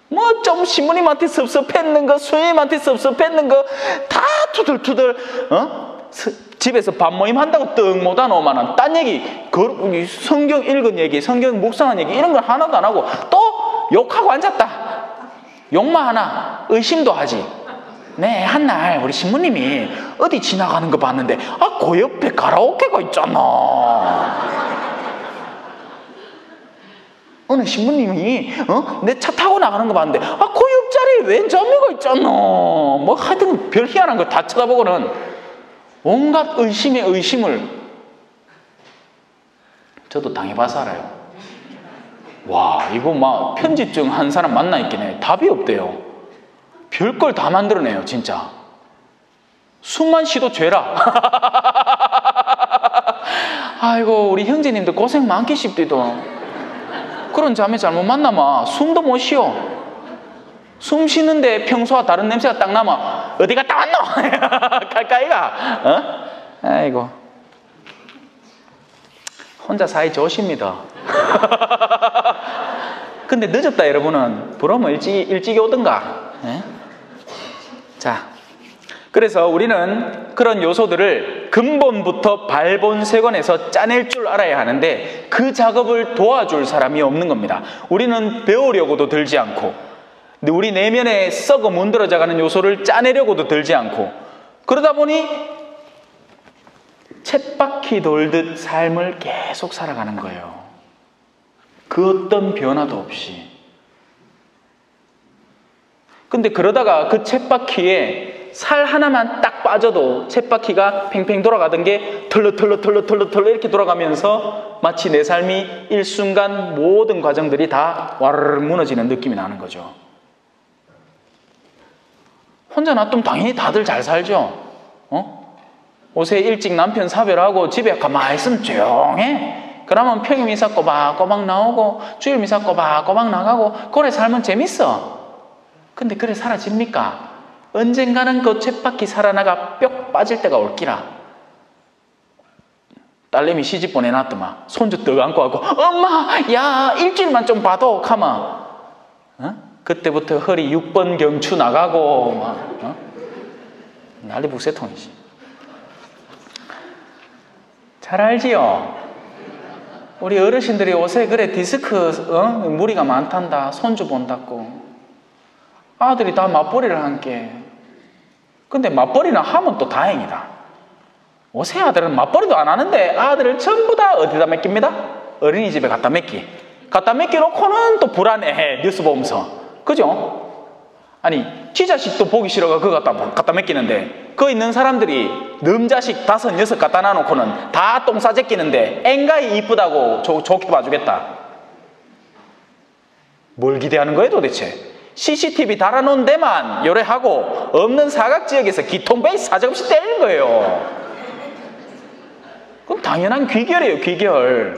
뭐 좀 신부님한테 섭섭했는 거 수녀님한테 섭섭했는 거 다 투덜투덜 집에서 밥 모임 한다고 떡 못하노만은 딴 얘기, 성경 읽은 얘기, 성경 묵상한 얘기 이런 걸 하나도 안 하고 또 욕하고 앉았다. 욕만 하나, 의심도 하지. 네, 한날 우리 신부님이 어디 지나가는 거 봤는데 그 옆에 가라오케가 있잖아. 어느 신부님이 내 차 타고 나가는 거 봤는데 그 옆자리에 웬 자매가 있잖아. 뭐 하여튼 별 희한한 거 다 쳐다보고는 온갖 의심의 의심을 저도 당해봐서 알아요. 와, 이거 막 편집증 한 사람 만나 있긴 해. 답이 없대요. 별걸 다 만들어내요, 진짜. 숨만 쉬도 죄라. 아이고, 우리 형제님들 고생 많겠습디도. 그런 자매 잘못 만나면 숨도 못 쉬어. 숨 쉬는데 평소와 다른 냄새가 딱 나면 어디 갔다 왔노? 갈까이가? 아이고, 혼자 사이 좋으십니다. 근데 늦었다 여러분은. 부러우면 일찍 오든가. 자, 그래서 우리는 그런 요소들을 근본부터 발본색원에서 짜낼 줄 알아야 하는데 그 작업을 도와줄 사람이 없는 겁니다. 우리는 배우려고도 들지 않고 우리 내면에 썩어 문드러져가는 요소를 짜내려고도 들지 않고 그러다 보니 쳇바퀴 돌듯 삶을 계속 살아가는 거예요. 그 어떤 변화도 없이. 근데 그러다가 그 쳇바퀴에 살 하나만 딱 빠져도 쳇바퀴가 팽팽 돌아가던 게 털러 이렇게 돌아가면서 마치 내 삶이 일순간 모든 과정들이 다 와르르 무너지는 느낌이 나는 거죠. 혼자 놔두면 당연히 다들 잘 살죠. 옷에 일찍 남편 사별하고 집에 가만히 있으면 조용해. 그러면 평일 미사 꼬박꼬박 나오고 주일 미사 꼬박꼬박 나가고 그래 살면 재밌어. 근데 그래 사라집니까? 언젠가는 그 쳇바퀴 살아나가 뿅 빠질 때가 올기라. 딸내미 시집 보내놨더만 손주 떡 안고 하고 엄마 야 일주일만 좀 봐도 가마. 그때부터 허리 6번 경추 나가고 막 난리 북새통이지. 잘 알지요? 우리 어르신들이 요새 그래 디스크 무리가 많단다. 손주 본다고. 아들이 다 맞벌이를 한게. 근데 맞벌이는 하면 또 다행이다. 요새 아들은 맞벌이도 안 하는데 아들을 전부 다 어디다 맡깁니다? 어린이집에 갖다 맡기놓고는 또 불안해해. 뉴스 보면서. 그죠? 아니 지 자식도 보기 싫어가 그거 갖다 맡기는데 그 있는 사람들이 놈 자식 5, 6 갖다 놔놓고는 다 똥 싸제끼는데 앵가히 이쁘다고 좋게 봐주겠다. 뭘 기대하는 거예요 도대체? CCTV 달아놓은 데만 요래하고 없는 사각지역에서 기통베이스 사정없이 때리는 거예요. 그럼 당연한 귀결이에요, 귀결.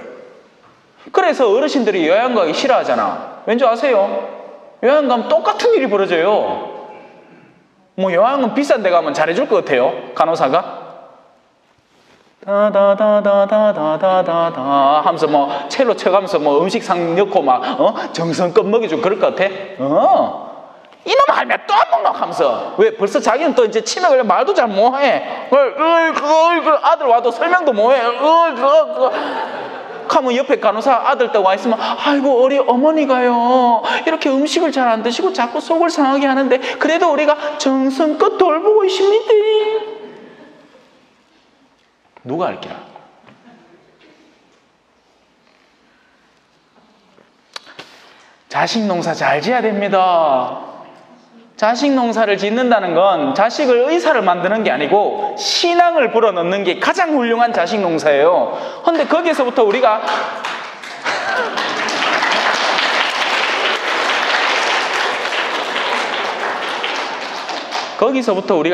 그래서 어르신들이 여행 가기 싫어하잖아. 왠지 아세요? 여행 가면 똑같은 일이 벌어져요. 뭐 여행은 비싼 데 가면 잘해줄 것 같아요, 간호사가? 다다다다다다다다 하면서 뭐 첼로 쳐가면서 뭐 음식상 넣고 막 정성껏 먹여주고 그럴 것 같아? 이놈 할매 또 안 먹노 하면서. 왜? 벌써 자기는 또 이제 치매 걸려 말도 잘 못해. 아들 와도 설명도 못해. 하면 옆에 간호사 아들 딱 와 있으면, 아이고 우리 어머니가요 이렇게 음식을 잘 안 드시고 자꾸 속을 상하게 하는데 그래도 우리가 정성껏 돌보고 있습니다. 누가 알기라? 자식 농사 잘 지어야 됩니다. 자식 농사를 짓는다는 건 자식을 의사를 만드는 게 아니고 신앙을 불어넣는 게 가장 훌륭한 자식 농사예요. 그런데 거기에서부터 우리가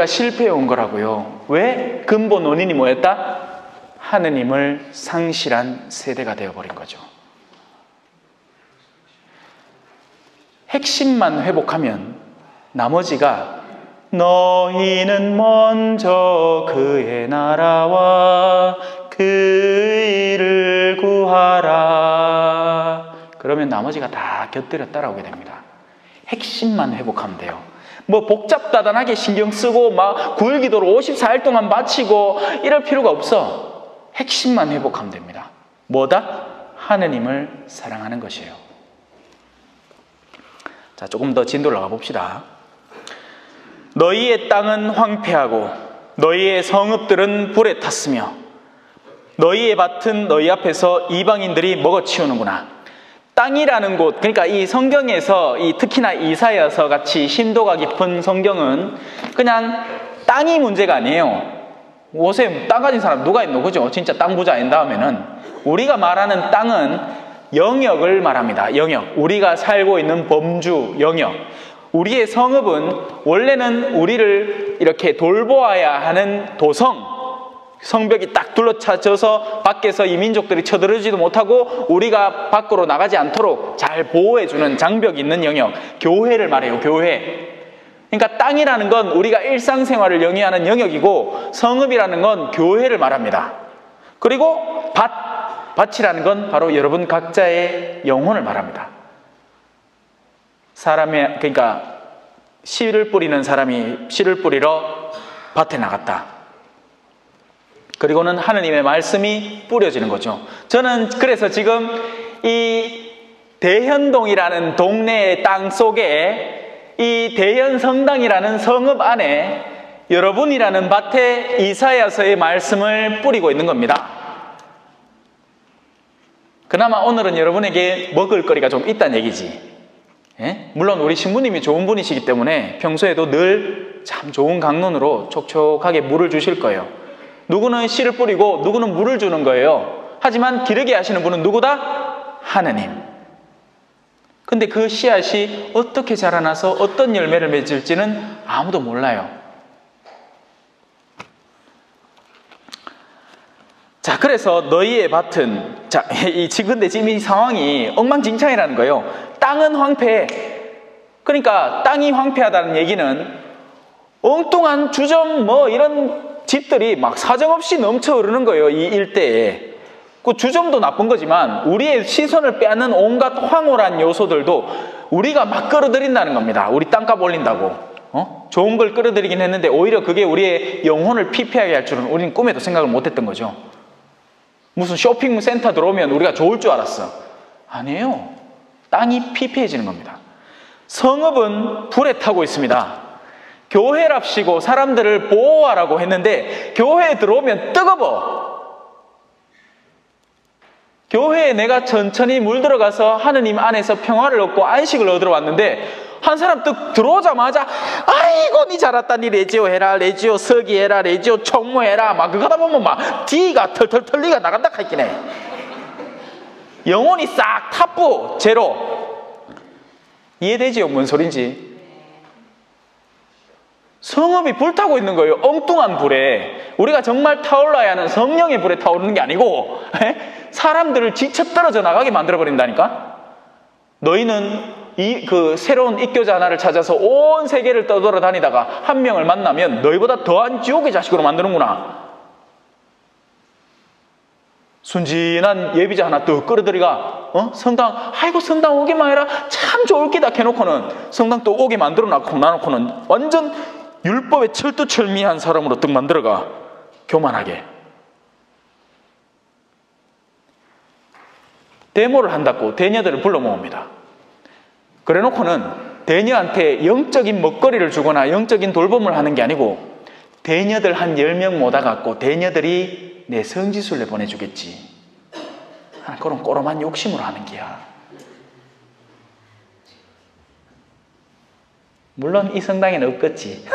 실패해 온 거라고요. 왜? 근본 원인이 뭐였다? 하느님을 상실한 세대가 되어버린 거죠. 핵심만 회복하면 나머지가 너희는 먼저 그의 나라와 그 일을 구하라. 그러면 나머지가 다 곁들여 따라오게 됩니다. 핵심만 회복하면 돼요. 뭐 복잡다단하게 신경 쓰고 막 9일 기도를 54일 동안 바치고 이럴 필요가 없어. 핵심만 회복하면 됩니다. 뭐다? 하느님을 사랑하는 것이에요. 자, 조금 더 진도를 나가 봅시다. 너희의 땅은 황폐하고 너희의 성읍들은 불에 탔으며 너희의 밭은 너희 앞에서 이방인들이 먹어치우는구나. 땅이라는 곳, 그러니까 이 성경에서 특히나 이사야서 같이 심도가 깊은 성경은 그냥 땅이 문제가 아니에요. 요새 땅 가진 사람 누가 있노? 그죠? 진짜 땅 부자인 다음에는 우리가 말하는 땅은 영역을 말합니다. 영역. 우리가 살고 있는 범주, 영역. 우리의 성읍은 원래는 우리를 이렇게 돌보아야 하는 도성, 성벽이 딱 둘러차져서 밖에서 이 민족들이 쳐들어오지도 못하고 우리가 밖으로 나가지 않도록 잘 보호해주는 장벽이 있는 영역, 교회를 말해요. 교회. 그러니까 땅이라는 건 우리가 일상생활을 영위하는 영역이고 성읍이라는 건 교회를 말합니다. 그리고 밭이라는 건 바로 여러분 각자의 영혼을 말합니다. 그러니까 씨를 뿌리는 사람이 씨를 뿌리러 밭에 나갔다. 그리고는 하느님의 말씀이 뿌려지는 거죠. 저는 그래서 지금 이 대현동이라는 동네의 땅 속에 이 대현성당이라는 성읍 안에 여러분이라는 밭에 이사야서의 말씀을 뿌리고 있는 겁니다. 그나마 오늘은 여러분에게 먹을 거리가 좀 있다는 얘기지. 예? 물론 우리 신부님이 좋은 분이시기 때문에 평소에도 늘 참 좋은 강론으로 촉촉하게 물을 주실 거예요. 누구는 씨를 뿌리고 누구는 물을 주는 거예요. 하지만 기르게 하시는 분은 누구다? 하느님. 근데 그 씨앗이 어떻게 자라나서 어떤 열매를 맺을지는 아무도 몰라요. 자, 그래서 너희의 밭은, 근데 지금 이 상황이 엉망진창이라는 거예요. 땅은 황폐해. 그러니까 땅이 황폐하다는 얘기는 엉뚱한 주점 이런 집들이 막 사정없이 넘쳐 흐르는 거예요. 이 일대에. 그 주점도 나쁜 거지만 우리의 시선을 빼앗는 온갖 황홀한 요소들도 우리가 막 끌어들인다는 겁니다. 우리 땅값 올린다고. 좋은 걸 끌어들이긴 했는데 오히려 그게 우리의 영혼을 피폐하게 할 줄은 우리는 꿈에도 생각을 못했던 거죠. 무슨 쇼핑센터 들어오면 우리가 좋을 줄 알았어. 아니에요. 땅이 피폐해지는 겁니다. 성읍은 불에 타고 있습니다. 교회랍시고 사람들을 보호하라고 했는데 교회에 들어오면 뜨거워. 교회에 내가 천천히 물들어가서 하느님 안에서 평화를 얻고 안식을 얻으러 왔는데 한 사람 딱 들어오자마자 아이고 니 잘했다, 니 레지오 해라, 레지오 서기해라, 레지오 총무해라, 막 그거 하다 보면 막 D가 털털 털리가 나간다 하긴 해. 영혼이 싹 탑부 제로. 이해되지요? 뭔 소린지. 성읍이 불타고 있는 거예요. 엉뚱한 불에. 우리가 정말 타올라야 하는 성령의 불에 타오르는 게 아니고 사람들을 지쳐 떨어져 나가게 만들어버린다니까. 너희는 새로운 입교자 하나를 찾아서 온 세계를 떠돌아다니다가 한 명을 만나면 너희보다 더한 지옥의 자식으로 만드는구나. 순진한 예비자 하나 또 끌어들이가 성당 아이고 성당 오기만 해라 참 좋을 기다 해놓고는 성당 또 오게 만들어 놔놓고는 완전 율법에 철두철미한 사람으로 딱 만들어가 교만하게 데모를 한다고 대녀들을 불러 모읍니다. 그래 놓고는 대녀한테 영적인 먹거리를 주거나 영적인 돌봄을 하는 게 아니고 대녀들 한 10명 모아갖고 대녀들이 내 성지순례 보내주겠지. 그런 꼬로만 욕심으로 하는 기야. 물론 이 성당에는 없겠지.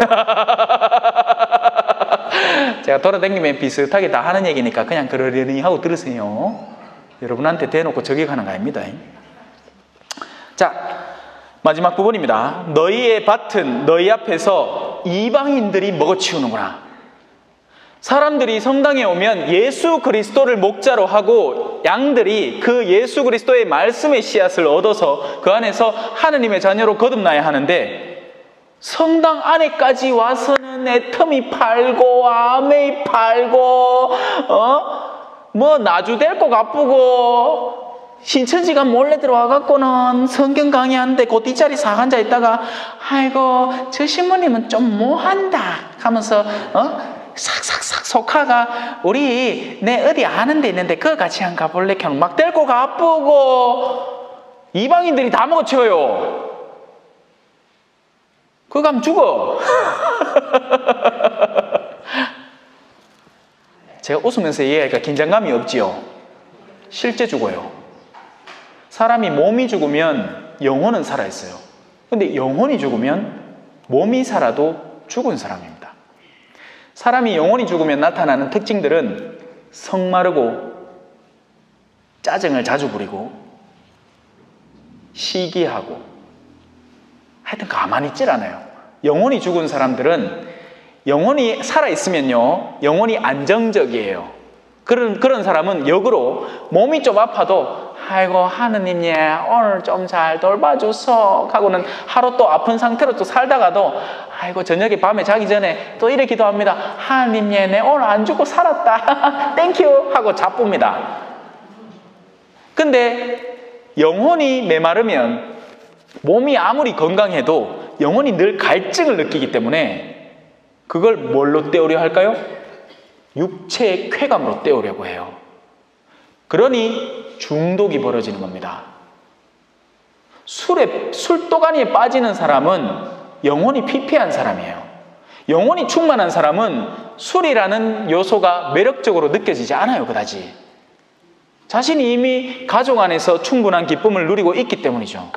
제가 돌아다니면 비슷하게 다 하는 얘기니까 그냥 그러려니 하고 들으세요. 여러분한테 대놓고 저격하는 거 아닙니다. 자, 마지막 부분입니다. 너희의 밭은 너희 앞에서 이방인들이 먹어치우는구나. 사람들이 성당에 오면 예수 그리스도를 목자로 하고 양들이 그 예수 그리스도의 말씀의 씨앗을 얻어서 그 안에서 하느님의 자녀로 거듭나야 하는데 성당 안에까지 와서는 애터미 팔고 아메이 팔고 뭐 나주 델고 가쁘고 신천지가 몰래 들어와갖고는 성경 강의하는데 그 뒷자리 싹 앉아있다가 아이고 저 신부님은 좀 뭐한다 하면서 싹싹싹 속하가 우리 내 어디 아는 데 있는데 그거 같이 한 가볼래 막 데리고 가쁘고 이방인들이 다 먹어치워요. 그거 가면 죽어. 제가 웃으면서 얘기하니까 긴장감이 없지요. 실제 죽어요. 사람이 몸이 죽으면 영혼은 살아있어요. 근데 영혼이 죽으면 몸이 살아도 죽은 사람입니다. 사람이 영혼이 죽으면 나타나는 특징들은 성마르고 짜증을 자주 부리고 시기하고 하여튼 가만히 있질 않아요. 영혼이 죽은 사람들은 영혼이 살아있으면요 영혼이 안정적이에요. 그런 사람은 역으로 몸이 좀 아파도 아이고 하느님 오늘 좀 잘 돌봐주소 하고는 하루 또 아픈 상태로 또 살다가도 아이고 저녁에 밤에 자기 전에 또 이래 기도합니다. 하느님 내 오늘 안 죽고 살았다 땡큐 하고 자쁩니다. 근데 영혼이 메마르면 몸이 아무리 건강해도 영혼이 늘 갈증을 느끼기 때문에 그걸 뭘로 때우려 할까요? 육체의 쾌감으로 때우려고 해요. 그러니 중독이 벌어지는 겁니다. 술도가니에 빠지는 사람은 영혼이 피폐한 사람이에요. 영혼이 충만한 사람은 술이라는 요소가 매력적으로 느껴지지 않아요, 그다지. 자신이 이미 가족 안에서 충분한 기쁨을 누리고 있기 때문이죠.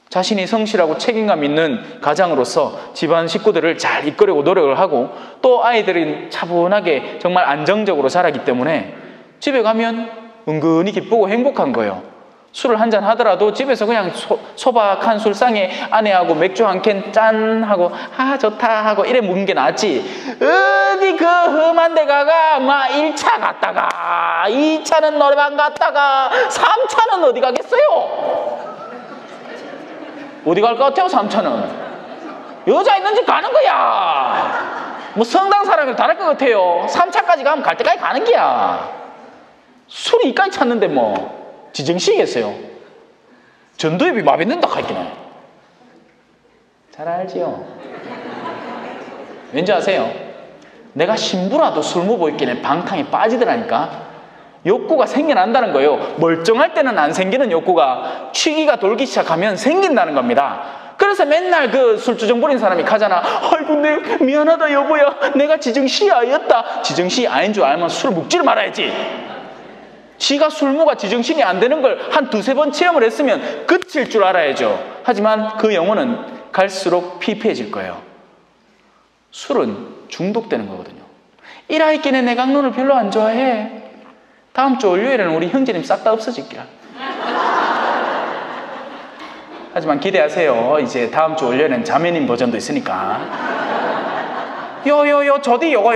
자신이 성실하고 책임감 있는 가장으로서 집안 식구들을 잘 이끌려고 노력을 하고 또 아이들이 차분하게 정말 안정적으로 자라기 때문에 집에 가면 은근히 기쁘고 행복한 거예요. 술을 한잔 하더라도 집에서 그냥 소박한 술상에 아내하고 맥주 한 캔 짠 하고 아 좋다 하고 이래 먹는 게 낫지. 어디 그 험한 데 가가 막 1차 갔다가 2차는 노래방 갔다가 3차는 어디 가겠어요? 어디 갈 것 같아요? 3차는 여자 있는 집 가는 거야. 뭐 성당 사람이 다를 것 같아요. 3차까지 가면 갈 때까지 가는 거야. 술이 이까지 찼는데 뭐 지정시겠어요? 전도협이 마비된다 할기는 잘 알지요. 왠지 아세요? 내가 신부라도 술 먹고 있기는 방탕에 빠지더라니까. 욕구가 생겨난다는 거예요. 멀쩡할 때는 안 생기는 욕구가 취기가 돌기 시작하면 생긴다는 겁니다. 그래서 맨날 그 술주정 부린 사람이 가잖아. 아이고 내 미안하다 여보야 내가 지정시 아였다. 지정시 아인 줄 알면 술 먹지를 말아야지. 지가 술무가 지정신이 안 되는 걸 한 두세 번 체험을 했으면 그칠 줄 알아야죠. 하지만 그 영혼은 갈수록 피폐해질 거예요. 술은 중독되는 거거든요. 일하있기는 내 강론을 별로 안 좋아해. 다음 주 월요일에는 우리 형제님 싹 다 없어질게요. 하지만 기대하세요. 이제 다음 주 월요일에는 자매님 버전도 있으니까. 요요요 저디 요거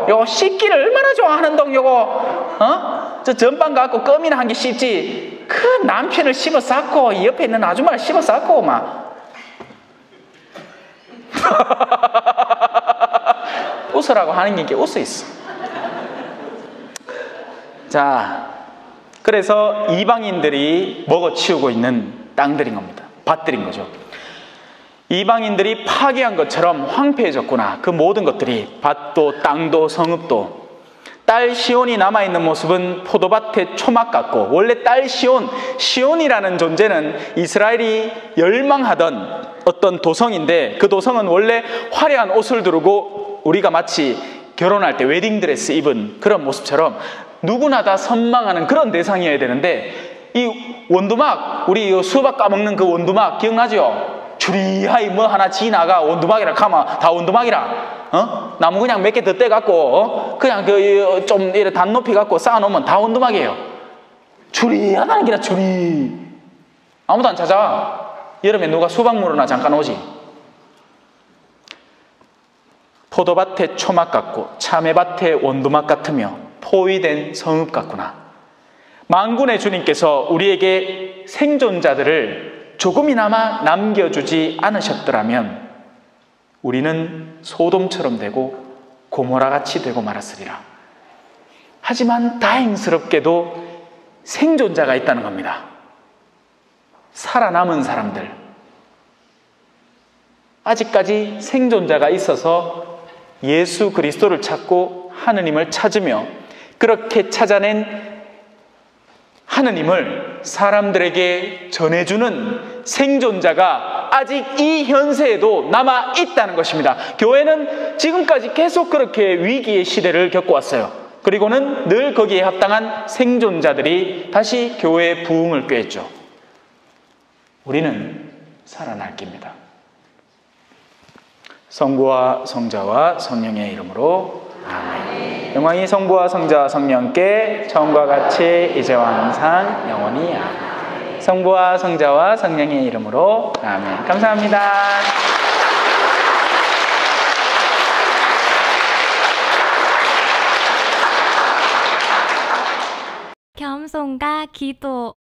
요거 씹기를 얼마나 좋아하는 동 요거 저 전방 갖고 껌이나 한 개 씹지. 그 남편을 씹어 쌓고 옆에 있는 아줌마를 씹어 쌓고 막 웃으라고 하는 게 웃어 있어. 자, 그래서 이방인들이 먹어치우고 있는 땅들인 겁니다. 밭들인 거죠. 이방인들이 파괴한 것처럼 황폐해졌구나. 그 모든 것들이, 밭도 땅도 성읍도. 딸 시온이 남아있는 모습은 포도밭의 초막 같고, 원래 딸 시온이라는 존재는 이스라엘이 열망하던 어떤 도성인데, 그 도성은 원래 화려한 옷을 두르고 우리가 마치 결혼할 때 웨딩드레스 입은 그런 모습처럼 누구나 다 선망하는 그런 대상이어야 되는데, 이 원두막, 우리 수박 까먹는 그 원두막 기억나죠? 주리하이 뭐 하나 지나가 원두막이라 가면 다 원두막이라. 나무 그냥 몇 개 더 떼갖고 그냥 그 좀 이렇게 단 높이 갖고 쌓아놓으면 다 원두막이에요. 주리하다는 게라 주리. 아무도 안 찾아. 여름에 누가 수박 물으나 잠깐 오지. 포도밭의 초막 같고 참외밭의 원두막 같으며 포위된 성읍 같구나. 만군의 주님께서 우리에게 생존자들을 조금이나마 남겨주지 않으셨더라면 우리는 소돔처럼 되고 고모라같이 되고 말았으리라. 하지만 다행스럽게도 생존자가 있다는 겁니다. 살아남은 사람들. 아직까지 생존자가 있어서 예수 그리스도를 찾고 하느님을 찾으며 그렇게 찾아낸 하느님을 사람들에게 전해주는 생존자가 아직 이 현세에도 남아 있다는 것입니다. 교회는 지금까지 계속 그렇게 위기의 시대를 겪어왔어요. 그리고는 늘 거기에 합당한 생존자들이 다시 교회의 부흥을 꾀했죠. 우리는 살아날 깁니다. 성부와 성자와 성령의 이름으로 아멘. 영광이 성부와 성자와 성령께 처음과 같이 이제와 항상 영원히 아멘. 성부와 성자와 성령의 이름으로 아멘. 감사합니다. 겸손과 기도.